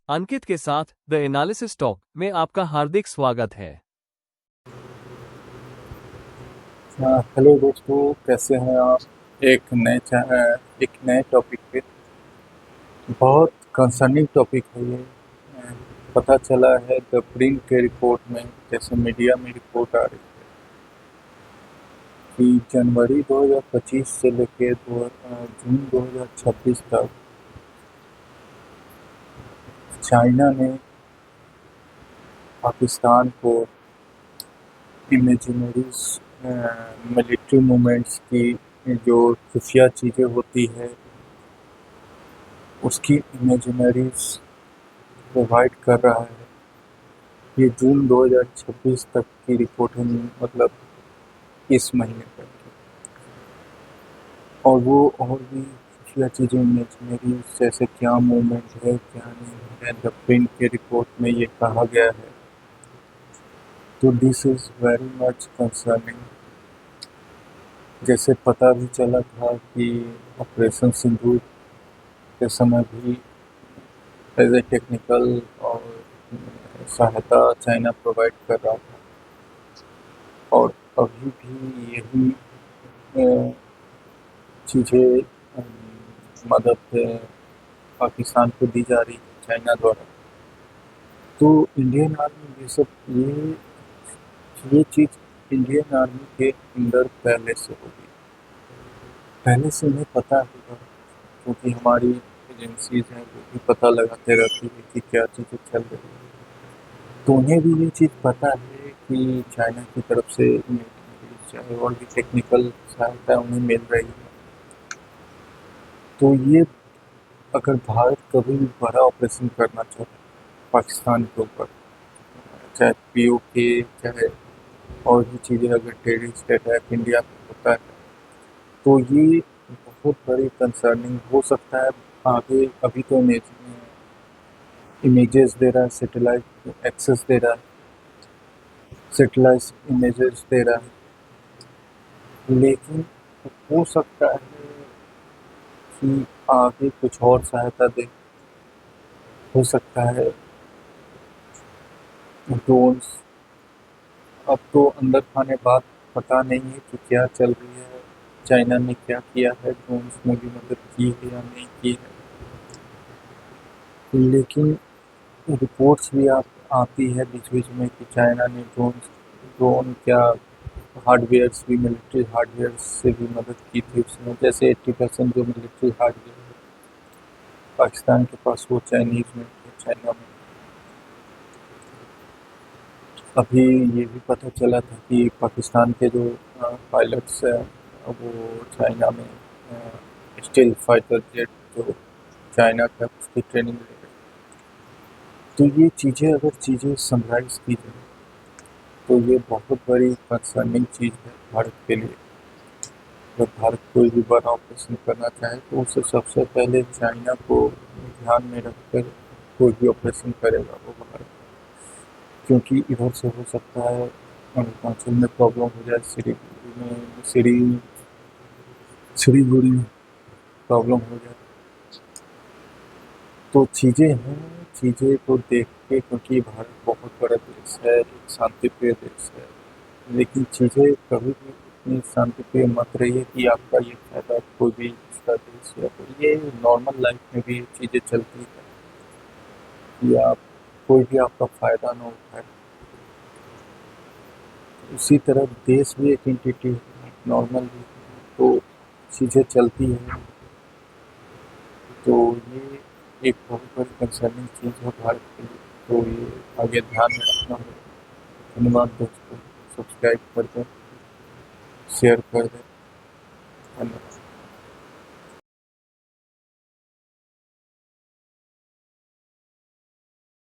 अंकित के साथ the analysis talk में आपका हार्दिक स्वागत है। हेलो दोस्तों, कैसे हैं आप। एक नए टॉपिक पे। बहुत कंसर्निंग टॉपिक है ये। पता चला है द प्रिंट के रिपोर्ट में, जैसे मीडिया में रिपोर्ट आ रही है कि जनवरी 2025 से लेकर जून 2026 तक चाइना ने पाकिस्तान को इमेजिनरीज मिलिट्री मूवमेंट्स की जो खुफिया चीज़ें होती है उसकी इमेजिनरीज प्रोवाइड कर रहा है। ये जून 2026 तक की रिपोर्टिंग, मतलब इस महीने तक की। और वो और भी खुफिया चीज़ें इमेजिनरी, जैसे क्या मूवमेंट है क्या नहीं है, द प्रिंट के रिपोर्ट में ये कहा गया है। तो this is very much concerning. जैसे पता भी चला था कि ऑपरेशन सिंदूर के समय भी एज ए टेक्निकल और सहायता चाइना प्रोवाइड कर रहा था, और अभी भी यही चीज़ें मदद पाकिस्तान को दी जा रही है चाइना द्वारा। तो इंडियन आर्मी ये चीज़ इंडियन आर्मी के अंदर पहले से होगी, पहले से उन्हें पता होगा, क्योंकि हमारी एजेंसीज हैं वो भी पता लगाते रहती है कि क्या चीज़ें चल रही है। तो उन्हें भी ये चीज़ पता है कि चाइना की तरफ से चाहे और भी टेक्निकल सहायता उन्हें मिल रही है। तो ये, अगर भारत कभी भी बड़ा ऑपरेशन करना चाहे पाकिस्तान के ऊपर, चाहे पीओके, चाहे और भी चीज़ें, अगर टेररिस्ट अटैक इंडिया में होता है तो ये बहुत बड़ी कंसर्निंग हो सकता है। आगे अभी तो इमेजेस दे रहा है, सेटेलाइट एक्सेस दे रहा है, सेटेलाइट इमेजेस दे रहा है, लेकिन हो सकता है कि आगे कुछ और सहायता दे। हो सकता है ड्रोन्स। अब तो अंदर खाने बात पता नहीं है कि क्या चल रही है, चाइना ने क्या किया है, ड्रोन्स में भी मदद की है या नहीं की है। लेकिन रिपोर्ट्स भी आती है बीच बीच में कि चाइना ने ड्रोन क्या, हार्डवेयर्स भी, मिलिट्री हार्डवेयर से भी मदद की थी उसने। जैसे 80% जो मिलिट्री हार्डवेयर है पाकिस्तान के पास, वो चाइनीज में थे, चाइना में। अभी ये भी पता चला था कि पाकिस्तान के जो पायलट्स हैं वो चाइना में स्टील फाइटर जेट जो चाइना का, उसकी ट्रेनिंग ले रहे हैं। तो ये चीज़ें, अगर चीज़ें समराइज की जाए तो ये बहुत बड़ी कंसर्निंग चीज़ है भारत के लिए। अगर भारत कोई भी बड़ा ऑपरेशन करना चाहे तो उसे सबसे पहले चाइना को ध्यान में रखकर कोई भी ऑपरेशन करेगा वो भारत, क्योंकि इधर से हो सकता है अरुणाचल में प्रॉब्लम हो जाए, सिलीगुड़ी में प्रॉब्लम हो जाए। तो चीज़ें हैं, चीज़ें को देख के, क्योंकि भारत बहुत बड़ा देश है, एक शांतिप्रिय देश है, लेकिन चीज़ें कभी भी इतनी शांतिप्रिय मत रहिए कि आपका ये फ़ायदा कोई भी दूसरा देश या तो ये नॉर्मल लाइफ में भी चीज़ें चलती है कि आप, कोई भी आपका फ़ायदा ना उठाए। उसी तरह देश भी एक एंटिटी है, नॉर्मल भी है, तो चीज़ें चलती हैं। तो ये एक बहुत बड़ी कंसर्निंग चीज़ है भारत के लिए। तो ये आगे ध्यान में रखना होगा। धन्यवाद दोस्तों, सब्सक्राइब कर दें, शेयर कर दें। धन्यवाद।